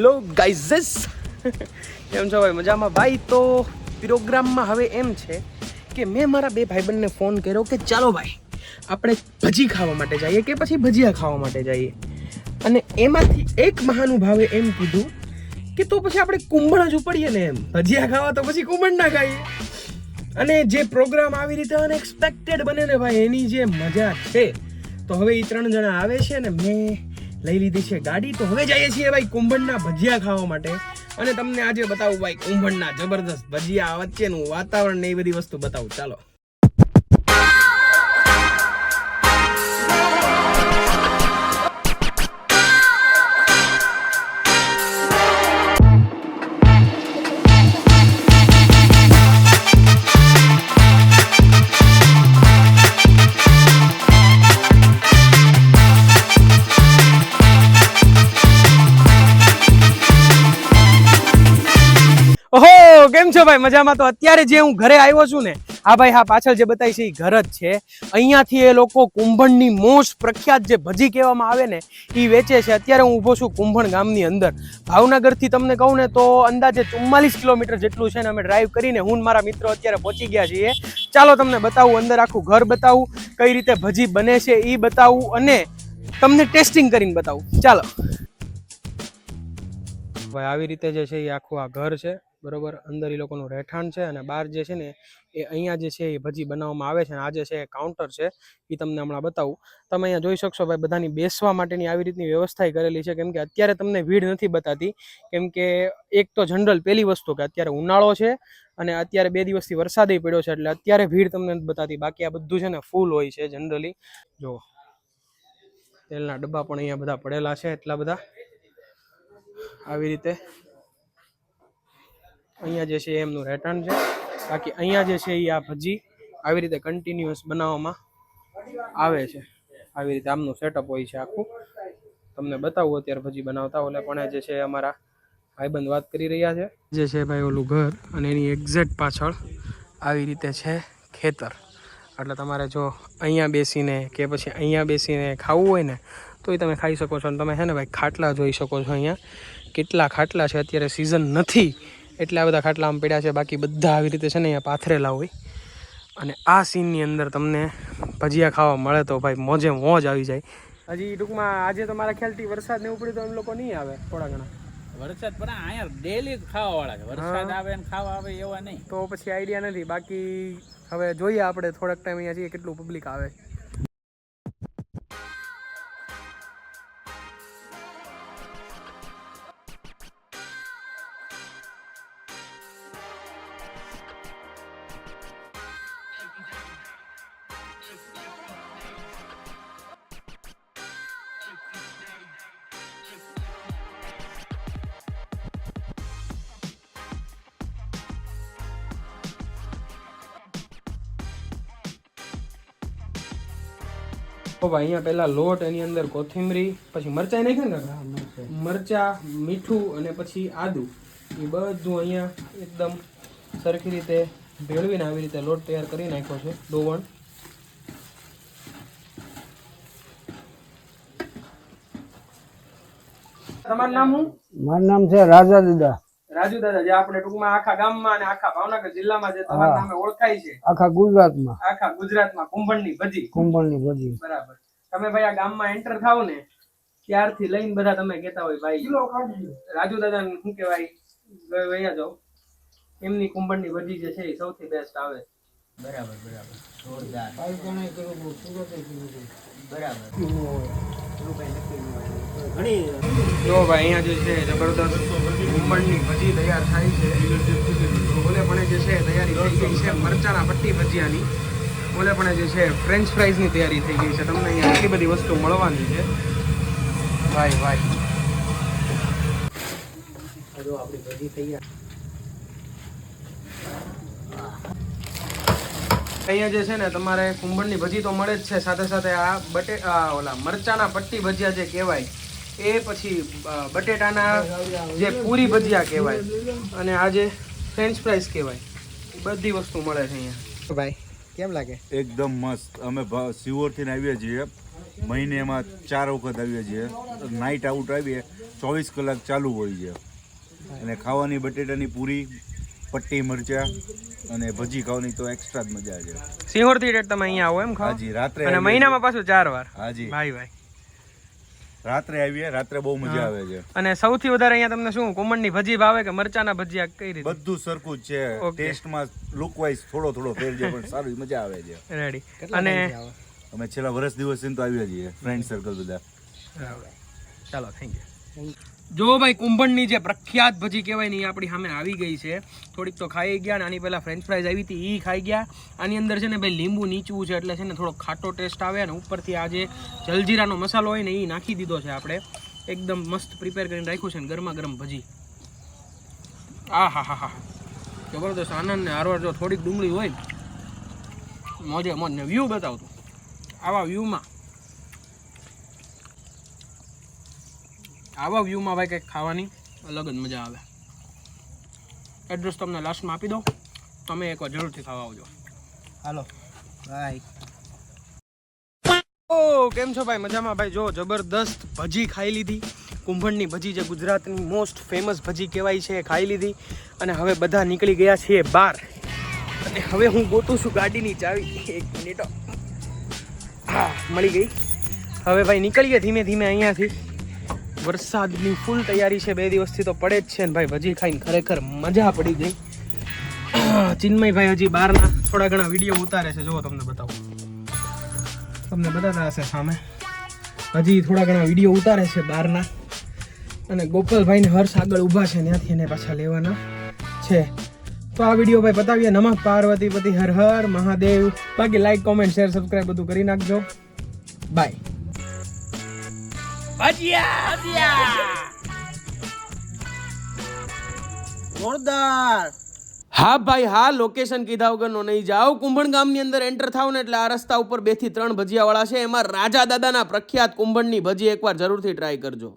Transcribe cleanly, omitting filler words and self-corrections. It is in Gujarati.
હેલો ગાઈઝ કેમ છો ભાઈ? મજામાં ભાઈ. તો પ્રોગ્રામમાં હવે એમ છે કે મેં મારા બે ભાઈબંધને ફોન કર્યો કે ચાલો ભાઈ આપણે ભજી ખાવા માટે જઈએ કે પછી ભજીયા ખાવા માટે જઈએ. અને એમાંથી એક મહાનુભાવે એમ કીધું કે તો પછી આપણે કુંભણ જ ઉપડીએ ને, એમ ભજીયા ખાવા તો પછી કુંભણ ના ખાઈએ. અને જે પ્રોગ્રામ આવી રીતે અનએક્સપેક્ટેડ બને ને ભાઈ, એની જે મજા છે. તો હવે એ 3 જણા આવે છે ને મેં લઈ લીધી છે ગાડી. તો હવે જઈએ છીએ ભાઈ કુંભણના ભજીયા ખાવા માટે. અને તમને આજે બતાવું ભાઈ કુંભણના જબરદસ્ત ભજીયા વચ્ચેનું વાતાવરણ ને એ બધી વસ્તુ બતાવું. ચાલો. ઓહો, કેમ છો ભાઈ? મજામાં. તો અત્યારે જે હું ઘરે આવ્યો છું ને, હા ભાઈ, હા પાછળ જે બતાવી છે એ ઘર જ છે. અહીંયાથી એ લોકો કુંભણની મોસ્ટ પ્રખ્યાત જે ભજી કહેવામાં આવે ને એ વેચે છે. અત્યારે હું ઊભો છું કુંભણ ગામની અંદર. ભાવનગરથી તમને કહું ને તો અંદાજે 44 કિલોમીટર જેટલું છે ને અમે ડ્રાઈવ કરીને હું મારા મિત્રો અત્યારે પહોંચી ગયા છીએ. ચાલો તમને બતાવું, અંદર આખું ઘર બતાવું, કઈ રીતે ભજી બને છે એ બતાવું અને તમને ટેસ્ટિંગ કરીને બતાવું. ચાલો ભાઈ, આવી રીતે જે છે એ આખું આ ઘર છે, બરોબર. અંદર એ લોકોનું રહેઠાણ છે અને બહાર જે છે ને એ અહીંયા જે છે એ ભજી બનાવવામાં આવે છે. અને આ જે છે એ કાઉન્ટર છે, એ તમને હમણાં બતાવું. તમે અહીંયા જોઈ શકશો ભાઈ, બધાની બેસવા માટેની આવી રીતની વ્યવસ્થા કરેલી છે. કેમ કે અત્યારે તમને ભીડ નથી બતાતી, કેમ કે એક તો જનરલ પહેલી વસ્તુ કે અત્યારે ઉનાળો છે અને અત્યારે 2 દિવસથી વરસાદ પડ્યો છે, એટલે અત્યારે ભીડ તમને નથી બતાતી. બાકી આ બધું છે ને ફૂલ હોય છે જનરલી. જો તેલના ડબ્બા પણ અહીંયા બધા પડેલા છે, એટલા બધા આવી રીતે. અહીંયા જે છે એમનું રહેઠાણ છે. બાકી અહીંયા જે છે એ આ ભજી આવી રીતે કન્ટિન્યુઅસ બનાવવામાં આવે છે. આવી રીતે આમનું સેટઅપ હોય છે આખું. તમને બતાવું અત્યારે ભજી બનાવતા. ઓલે પણ જે છે અમારા ભાઈબંધ વાત કરી રહ્યા છે. જે છે ભાઈ ઓલું ઘર અને એની એક્ઝેક્ટ પાછળ આવી રીતે છે ખેતર. એટલે તમારે જો અહીંયા બેસીને કે પછી અહીંયા બેસીને ખાવું હોય ને તો એ તમે ખાઈ શકો છો. અને તમે છે ને ભાઈ ખાટલા જોઈ શકો છો. અહીંયા કેટલા ખાટલા છે. અત્યારે સિઝન નથી એટલા બધા ખાટલા આમ પડ્યા છે. બાકી બધા આવી રીતે છે ને અહીંયા પાથરેલા હોય. અને આ સીનની અંદર તમને ભજીયા ખાવા મળે તો ભાઈ મોજે મોજ આવી જાય. હજી ટૂંકમાં આજે તો મારા ખ્યાલથી વરસાદ ને ઉપડ્યું તો એમ લોકો નહીં આવે થોડા ઘણા. વરસાદ પણ અહીંયા ડેલી ખાવા વાળા છે. વરસાદ આવે ને ખાવા આવે એવા નહીં. તો પછી આઈડિયા નથી. બાકી હવે જોઈએ આપણે થોડાક ટાઈમ અહીંયા જઈએ કેટલું પબ્લિક આવે. અહીંયા પેલા લોટ, એની અંદર કોથીમરી, પછી મરચાં નાખે ને, મરચા, મીઠું અને પછી આદુ, એ બધું અહીંયા એકદમ સરખી રીતે ભેળવીને આવી રીતે લોટ તૈયાર કરી નાખ્યો છે. ડોવણ તમારું નામ શું? મારું નામ છે રાજા દાદા. રાજુ દાદા. જે આપણે ટૂંકમાં આખા ગામમાં અને આખા ભાવનગર જિલ્લામાં જે તમારા નામે ઓળખાય છે, આખા ગુજરાતમાં કુંભણની ભજી. કુંભણની ભજી. બરાબર. તમે ભાઈ આ ગામમાં એન્ટર થાવ ને ત્યારથી લઈને બધા તમે કહેતા હોય ભાઈ રાજુ દાદા ને શું કહેવાય વયા જાઓ, એમની કુંભણની ભજી જે છે એ સૌથી બેસ્ટ આવે. બરાબર બરાબર જોરદાર. બરાબર. જો ભાઈ અહીંયા જે છે જબરદસ્ત કુંભણની ભજી તૈયાર થાય છે. ઓલે પણ જે છે તૈયારી થઈ ગઈ છે મરચાના પટ્ટી ભજીયાની. ઓલે પણ જે છે ફ્રેન્ચ ફ્રાઈઝની તૈયારી થઈ ગઈ છે. તમને અહીંયા એટલી બધી વસ્તુ મળવાની છે ભાઈ. જો આપણી ભજી તૈયાર. અહીંયા જે છે ને તમારે કુંભણની ભજી તો મળે જ છે, સાથે સાથે આ ઓલા મરચાના પટ્ટી ભજીયા જે કહેવાય એ, પછી બટેટાના જે પૂરી ભજીયા કહેવાય, અને આ જે ફ્રેન્ચ ફ્રાઈઝ કહેવાય, બધી વસ્તુ મળે છે અહીંયા. ભાઈ કેમ લાગે? એકદમ મસ્ત. અમે સિહોરથી આવીએ છીએ, મહિને એમાં 4 વખત આવીએ છીએ. નાઇટ આઉટ આવીએ 24 કલાક ચાલુ હોય છે. અને ખાવાની બટેટાની પૂરી, પટ્ટી મરચા અને ભજી ખાવાની તો એક્સ્ટ્રા જ મજા છે. સિંહોર થી તમે અહીંયા આવો એમ ખાવા? હાજી, રાત્રે અને મહિનામાં પાછું 4 વાર? હાજી ભાઈ રાત્રે આવીએ, રાત્રે બહુ મજા આવે છે. અને સૌથી વધારે અહીંયા તમને શું કુંભણની ભજી ભાવે કે મરચાના ભજીયા કઈ રીતે? બધું સરખું જ છે. ટેસ્ટમાં લુક વાઇઝ થોડો ફેર છે પણ સારું મજા આવે છે. રેડી. અને અમે છેલ્લા વર્ષ દિવસથી તો આવ્યા છીએ ફ્રેન્ડ સર્કલ બધા. ચાલો, થેન્ક યુ. જો ભાઈ કુંભણની જે પ્રખ્યાત ભજી કહેવાય ને એ આપણી સામે આવી ગઈ છે. થોડીક તો ખાઈ ગયા ને આની પહેલા ફ્રેન્ચ ફ્રાઈઝ આવી હતી એ ખાઈ ગયા. આની અંદર છે ને ભાઈ લીંબુ નીચવું છે એટલે છે ને થોડો ખાટો ટેસ્ટ આવે ને ઉપરથી આ જે જલજીરાનો મસાલો હોય ને એ નાખી દીધો છે આપણે. એકદમ મસ્ત પ્રિપેર કરીને રાખ્યું છે ને ગરમા ગરમ ભજી. હા જબરદસ્ત આનંદ ને હારવાર જો થોડીક ડુંગળી હોય મોજે મોજ ને વ્યૂ બતાવતું. આવા વ્યૂમાં ભાઈ કંઈક ખાવાની અલગ જ મજા આવે. એડ્રેસ તમને લાસ્ટમાં આપી દો, તમે એકવાર જરૂરથી ખાવા આવજો. હાલો બાય. ઓ કેમ છો ભાઈ? મજામાં ભાઈ? જો જબરદસ્ત ભજી ખાઈ લીધી. કુંભણની ભજી જે ગુજરાતની મોસ્ટ ફેમસ ભજી કહેવાય છે એ ખાઈ લીધી. અને હવે બધા નીકળી ગયા છીએ બહાર. અને હવે હું ગોતું છું ગાડીની ચાવી. 1 મિનિટ. હા, મળી ગઈ. હવે ભાઈ નીકળીએ ધીમે ધીમે અહીંયાથી. વરસાદની ફૂલ તૈયારી છે, 2 દિવસથી તો પડે જ છે ને ભાઈ. ભજી ખાઈને ખરેખર મજા પડી ગઈ. ચિન્મયભાઈ હજી બહારના થોડા ઘણા વિડીયો ઉતારે છે, જો તમને બતાવું. તમને બતાતા હશે સામે. હજી થોડા ઘણા વિડીયો ઉતારે છે બહારના. અને ગોપાલભાઈને હર્ષ આગળ ઊભા છે, ત્યાંથી એને પાછા લેવાના છે. તો આ વિડીયો ભાઈ બતાવીએ. નમઃ પાર્વતી પતિ હર હર મહાદેવ. બાકી લાઈક, કોમેન્ટ, શેર, સબસ્ક્રાઈબ બધું કરી નાખજો. બાય. જોરદાર. હા ભાઈ હા, લોકેશન કીધા વગરનો નહીં જાઓ. કુંભણ ગામની અંદર એન્ટર થાવ ને એટલે આ રસ્તા ઉપર 2 થી 3 ભજીયાવાળા છે. એમાં રાજા દાદાના પ્રખ્યાત કુંભણની ભજી એકવાર જરૂરથી ટ્રાય કરજો.